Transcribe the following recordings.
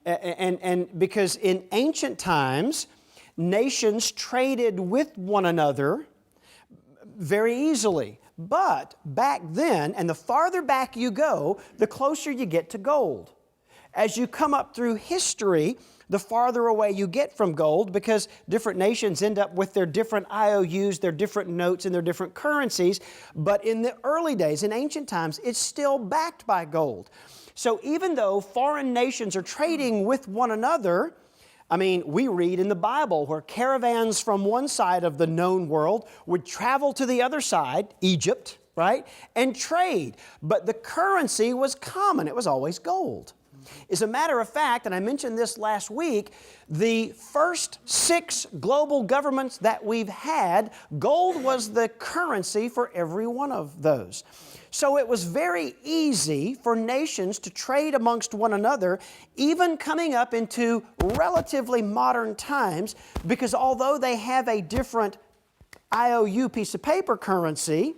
And because in ancient times, nations traded with one another very easily. But back then, and the farther back you go, the closer you get to gold. As you come up through history, the farther away you get from gold, because different nations end up with their different IOUs, their different notes, and their different currencies. But in the early days, in ancient times, it's still backed by gold. So even though foreign nations are trading with one another, I mean, we read in the Bible where caravans from one side of the known world would travel to the other side, Egypt, right, and trade. But the currency was common. It was always gold. As a matter of fact, and I mentioned this last week, the first 6 global governments that we've had, gold was the currency for every one of those. So it was very easy for nations to trade amongst one another, even coming up into relatively modern times, because although they have a different IOU piece of paper currency,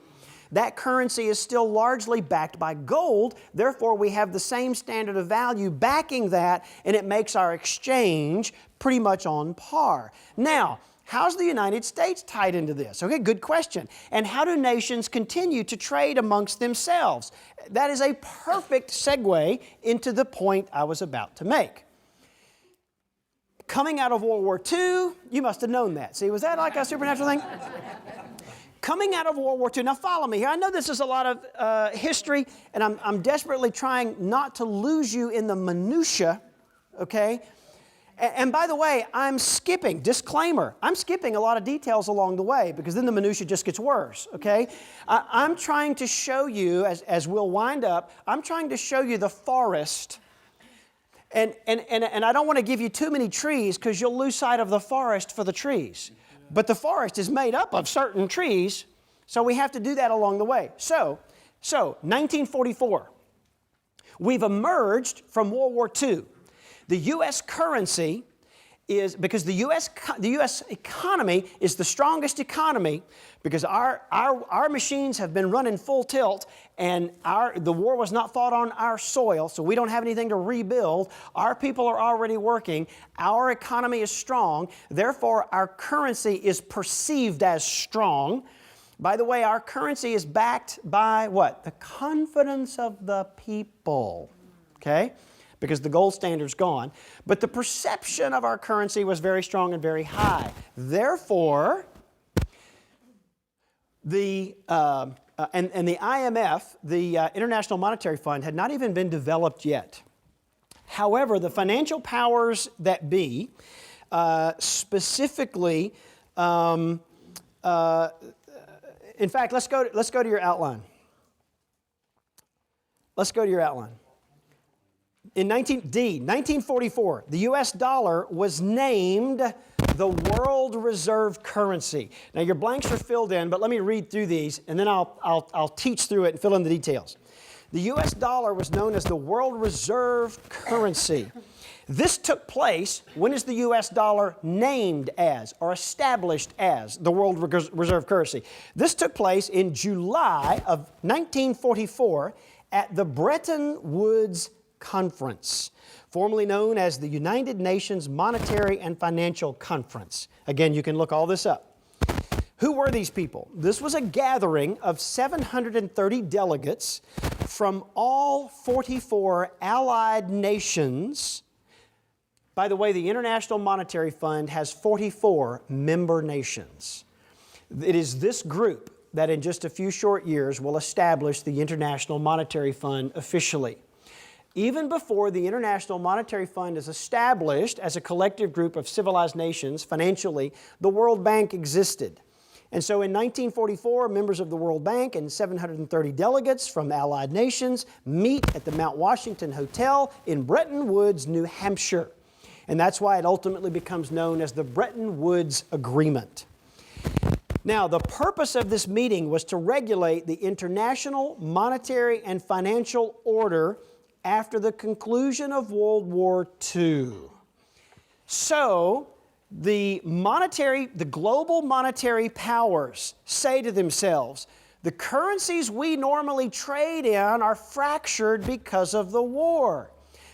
that currency is still largely backed by gold. Therefore, we have the same standard of value backing that, and it makes our exchange pretty much on par. Now, how's the United States tied into this? Okay, good question. And how do nations continue to trade amongst themselves? That is a perfect segue into the point I was about to make. Coming out of World War II, you must have known that. See, was that like a supernatural thing? Coming out of World War II, now follow me here. I know this is a lot of history, and I'm desperately trying not to lose you in the minutia, okay? And by the way, I'm skipping, disclaimer, I'm skipping a lot of details along the way, because then the minutia just gets worse, okay? I'm trying to show you, as we'll wind up, I'm trying to show you the forest. And I don't want to give you too many trees, because you'll lose sight of the forest for the trees. But the forest is made up of certain trees, so we have to do that along the way. So 1944, we've emerged from World War II. The U.S. currency is, because the U.S. economy is the strongest economy, because our machines have been running full tilt, and the war was not fought on our soil, so we don't have anything to rebuild. Our people are already working. Our economy is strong. Therefore, our currency is perceived as strong. By the way, our currency is backed by what? The confidence of the people. Okay? Because the gold standard's gone. But the perception of our currency was very strong and very high. Therefore, the IMF, the International Monetary Fund, had not even been developed yet. However, the financial powers that be, specifically, in fact, let's go to your outline. Let's go to your outline. In 1944, the U.S. dollar was named the world reserve currency. Now, your blanks are filled in, but let me read through these, and then I'll teach through it and fill in the details. The U.S. dollar was known as the world reserve currency. This took place, when is the U.S. dollar named as or established as the world reserve currency? This took place in July of 1944 at the Bretton Woods Conference, formerly known as the United Nations Monetary and Financial Conference. Again, you can look all this up. Who were these people? This was a gathering of 730 delegates from all 44 allied nations. By the way, the International Monetary Fund has 44 member nations. It is this group that in just a few short years will establish the International Monetary Fund officially. Even before the International Monetary Fund is established as a collective group of civilized nations financially, the World Bank existed. And so in 1944, members of the World Bank and 730 delegates from allied nations meet at the Mount Washington Hotel in Bretton Woods, New Hampshire. And that's why it ultimately becomes known as the Bretton Woods Agreement. Now, the purpose of this meeting was to regulate the international monetary and financial order after the conclusion of World War II. So, the global monetary powers say to themselves, the currencies we normally trade in are fractured because of the war.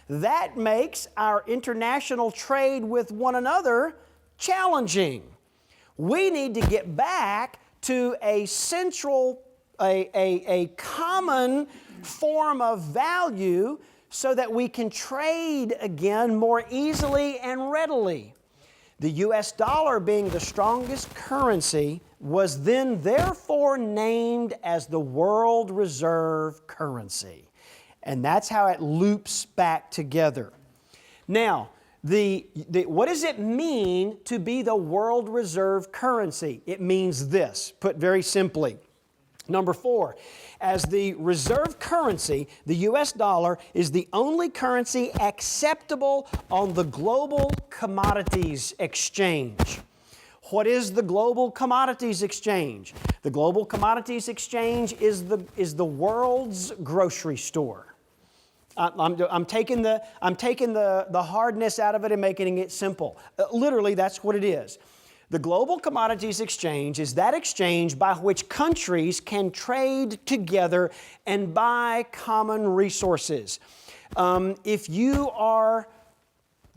That makes our international trade with one another challenging. We need to get back to a central, a common form of value so that we can trade again more easily and readily. The US dollar, being the strongest currency, was then therefore named as the world reserve currency. And that's how it loops back together. Now, what does it mean to be the world reserve currency? It means this, put very simply. Number 4, as the reserve currency, the US dollar is the only currency acceptable on the global commodities exchange. What is the global commodities exchange? The global commodities exchange is the world's grocery store. I'm taking the hardness out of it and making it simple. Literally, that's what it is. The global commodities exchange is that exchange by which countries can trade together and buy common resources. If you are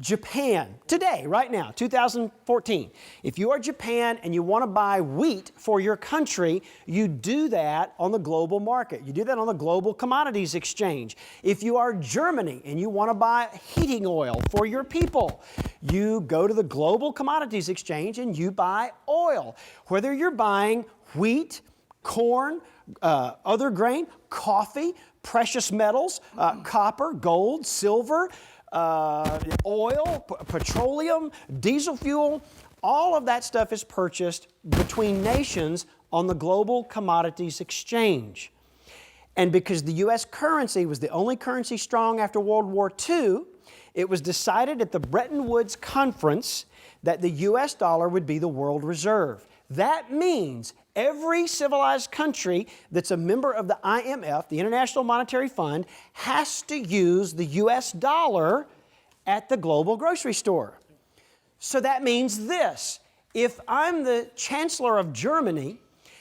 Japan, today, right now, 2014, if you are Japan and you want to buy wheat for your country, you do that on the global market. You do that on the global commodities exchange. If you are Germany and you want to buy heating oil for your people, you go to the global commodities exchange and you buy oil. Whether you're buying wheat, corn, other grain, coffee, precious metals, copper, gold, silver, oil, petroleum, diesel fuel, all of that stuff is purchased between nations on the global commodities exchange. And because the U.S. currency was the only currency strong after World War II, it was decided at the Bretton Woods Conference that the U.S. dollar would be the world reserve. That means every civilized country that's a member of the IMF, the International Monetary Fund, has to use the US dollar at the global grocery store. So that means this: if I'm the Chancellor of Germany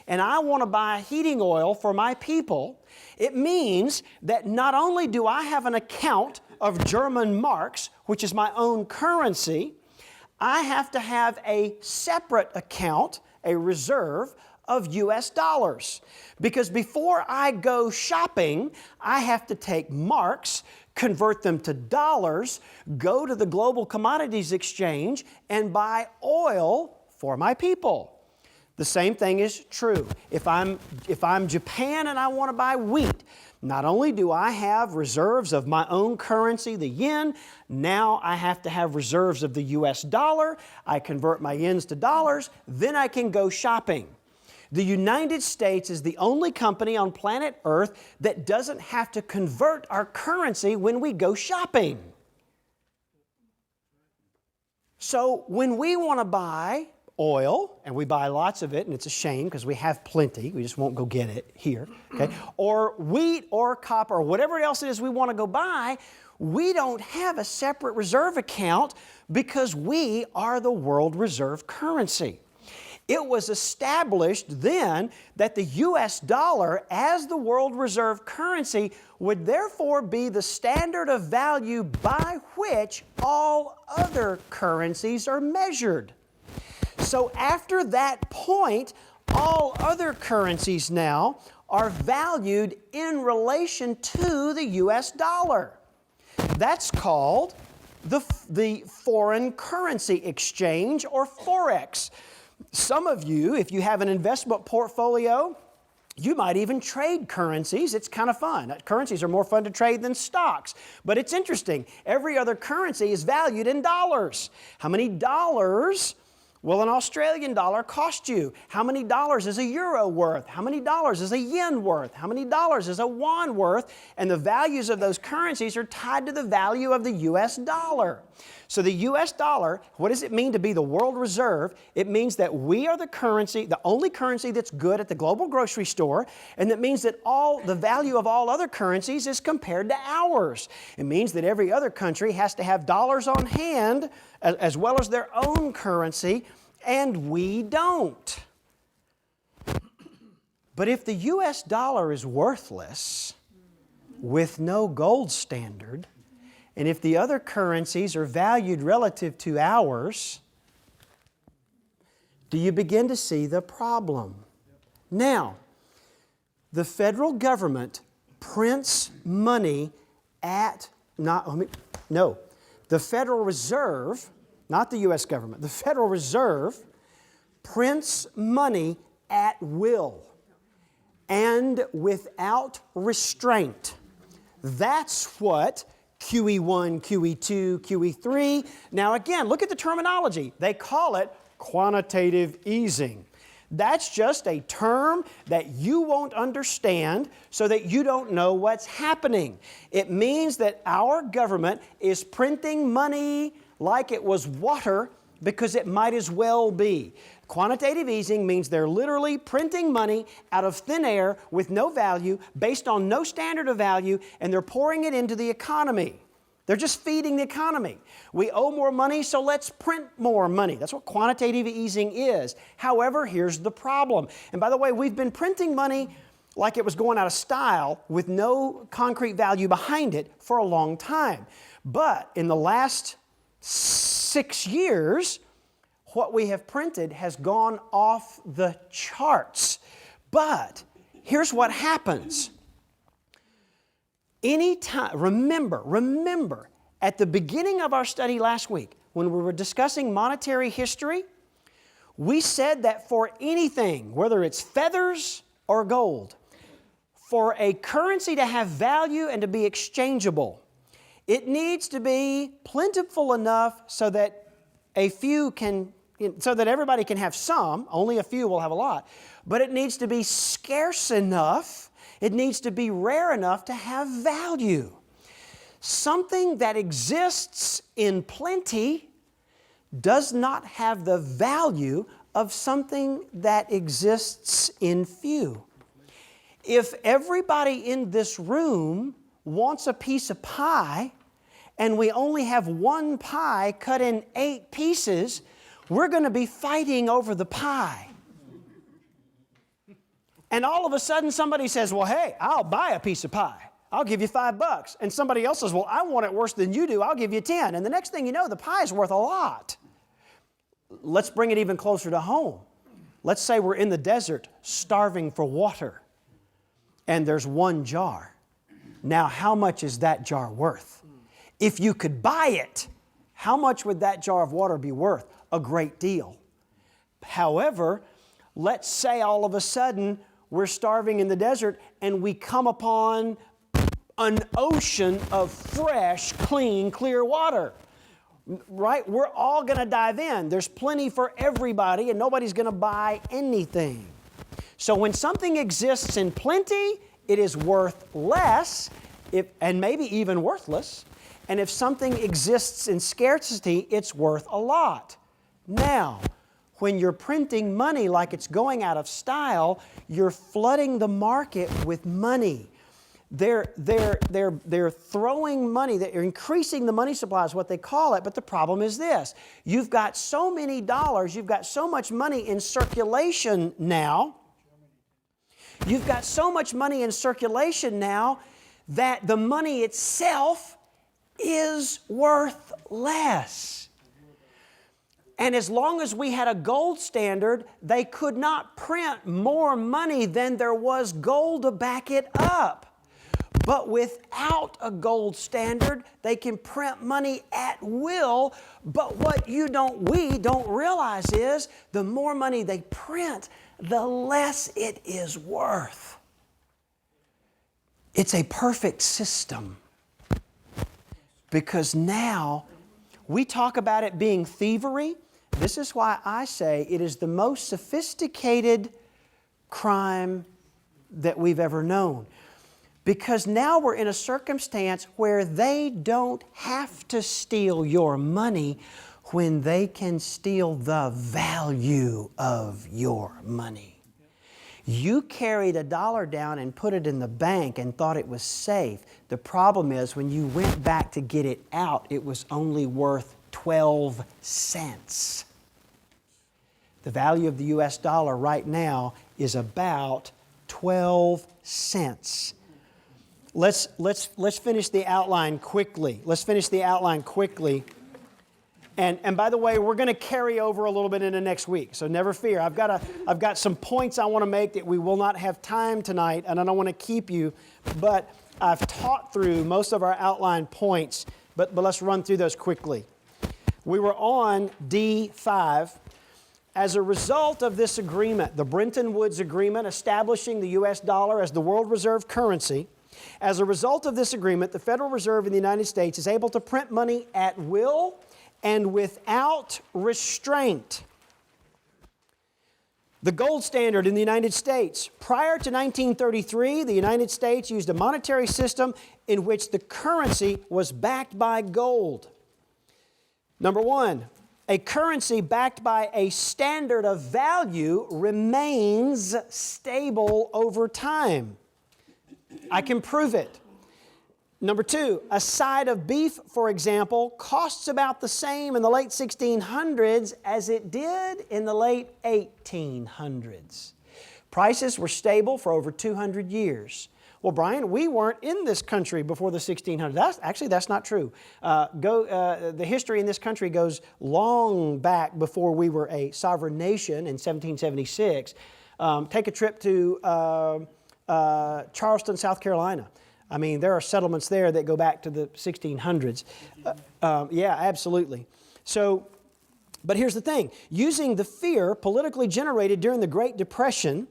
and I want to buy heating oil for my people, it means that not only do I have an account of German marks, which is my own currency, I have to have a separate account, a reserve of US dollars. Because before I go shopping, I have to take marks, convert them to dollars, go to the global commodities exchange, and buy oil for my people. The same thing is true. If I'm Japan and I want to buy wheat, not only do I have reserves of my own currency, the yen, now I have to have reserves of the US dollar. I convert my yens to dollars, then I can go shopping. The United States is the only company on planet Earth that doesn't have to convert our currency when we go shopping. So when we want to buy oil, and we buy lots of it, and it's a shame because we have plenty, we just won't go get it here, okay? Or wheat or copper or whatever else it is we want to go buy, we don't have a separate reserve account because we are the world reserve currency. It was established then that the US dollar as the world reserve currency would therefore be the standard of value by which all other currencies are measured. So after that point, all other currencies now are valued in relation to the US dollar. That's called the foreign currency exchange, or Forex. Some of you, if you have an investment portfolio, you might even trade currencies. It's kind of fun. Currencies are more fun to trade than stocks. But it's interesting. Every other currency is valued in dollars. How many dollars will an Australian dollar cost you? How many dollars is a euro worth? How many dollars is a yen worth? How many dollars is a won worth? And the values of those currencies are tied to the value of the US dollar. So the US dollar, what does it mean to be the world reserve? It means that we are the currency, the only currency that's good at the global grocery store, and that means that the value of all other currencies is compared to ours. It means that every other country has to have dollars on hand as well as their own currency, and we don't. But if the US dollar is worthless with no gold standard, And if the other currencies are valued relative to ours, do you begin to see the problem? Now, the federal government prints money at, the Federal Reserve, not the U.S. government, the Federal Reserve prints money at will and without restraint. That's what QE1, QE2, QE3. Now again, look at the terminology. They call it quantitative easing. That's just a term that you won't understand so that you don't know what's happening. It means that our government is printing money like it was water because it might as well be. Quantitative easing means they're literally printing money out of thin air with no value, based on no standard of value, and they're pouring it into the economy. They're just feeding the economy. We owe more money, so let's print more money. That's what quantitative easing is. However, here's the problem. And by the way, we've been printing money like it was going out of style with no concrete value behind it for a long time. But in the last 6 years, what we have printed has gone off the charts. But here's what happens. Anytime, remember, at the beginning of our study last week, when we were discussing monetary history, we said that for anything, whether it's feathers or gold, for a currency to have value and to be exchangeable, it needs to be plentiful enough so that everybody can have some. Only a few will have a lot. But it needs to be scarce enough. It needs to be rare enough to have value. Something that exists in plenty does not have the value of something that exists in few. If everybody in this room wants a piece of pie and we only have one pie cut in 8 pieces, we're going to be fighting over the pie. And all of a sudden somebody says, well, hey, I'll buy a piece of pie. I'll give you $5. And somebody else says, well, I want it worse than you do. I'll give you 10. And the next thing you know, the pie is worth a lot. Let's bring it even closer to home. Let's say we're in the desert starving for water and there's one jar. Now, how much is that jar worth? If you could buy it, how much would that jar of water be worth? A great deal. However, let's say all of a sudden we're starving in the desert and we come upon an ocean of fresh, clean, clear water. Right? We're all going to dive in. There's plenty for everybody and nobody's going to buy anything. So when something exists in plenty, it is worth less and maybe even worthless. And if something exists in scarcity, it's worth a lot. Now, when you're printing money like it's going out of style, you're flooding the market with money. They're throwing money, they're increasing the money supply is what they call it, but the problem is this. You've got so many dollars, you've got so much money in circulation now. You've got so much money in circulation now that the money itself is worth less. And as long as we had a gold standard, they could not print more money than there was gold to back it up. But without a gold standard, they can print money at will. But what we don't realize is the more money they print, the less it is worth. It's a perfect system. Because now we talk about it being thievery. This is why I say it is the most sophisticated crime that we've ever known. Because now we're in a circumstance where they don't have to steal your money when they can steal the value of your money. You carried $1 down and put it in the bank and thought it was safe. The problem is when you went back to get it out, it was only worth 12 cents. The value of the U.S. dollar right now is about 12 cents. let's finish the outline quickly. Let's finish the outline quickly. And by the way, we're going to carry over a little bit into next week, so never fear. I've got some points I want to make that we will not have time tonight, and I don't want to keep you, but I've taught through most of our outline points, but let's run through those quickly. We were on D5. As a result of this agreement, the Bretton Woods Agreement establishing the U.S. dollar as the world reserve currency, as a result of this agreement, the Federal Reserve in the United States is able to print money at will and without restraint. The gold standard in the United States. Prior to 1933, the United States used a monetary system in which the currency was backed by gold. Number one, a currency backed by a standard of value remains stable over time. I can prove it. Number two, a side of beef, for example, costs about the same in the late 1600s as it did in the late 1800s. Prices were stable for over 200 years. Well, Brian, we weren't in this country before the 1600s. That's not true. The history in this country goes long back before we were a sovereign nation in 1776. Take a trip to Charleston, South Carolina. I mean, there are settlements there that go back to the 1600s. Yeah, absolutely. So, but here's the thing. Using the fear politically generated during the Great Depression,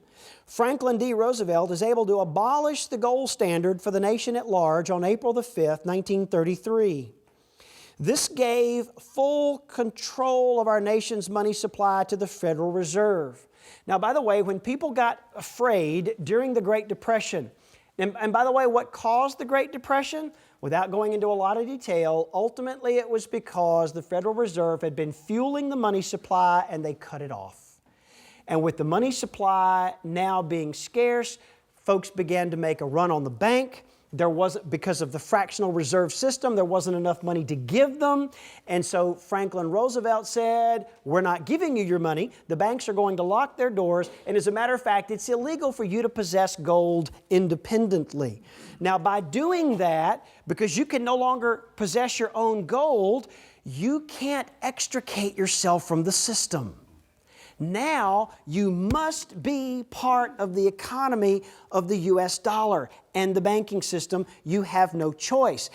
Franklin D. Roosevelt is able to abolish the gold standard for the nation at large on April the 5th, 1933. This gave full control of our nation's money supply to the Federal Reserve. Now, by the way, when people got afraid during the Great Depression, and by the way, what caused the Great Depression? Without going into a lot of detail, ultimately it was because the Federal Reserve had been fueling the money supply and they cut it off. And with the money supply now being scarce, folks began to make a run on the bank. Because of the fractional reserve system, there wasn't enough money to give them. And so Franklin Roosevelt said, we're not giving you your money. The banks are going to lock their doors. And as a matter of fact, it's illegal for you to possess gold independently. Now, by doing that, because you can no longer possess your own gold, you can't extricate yourself from the system. Now you must be part of the economy of the U.S. dollar and the banking system. You have no choice.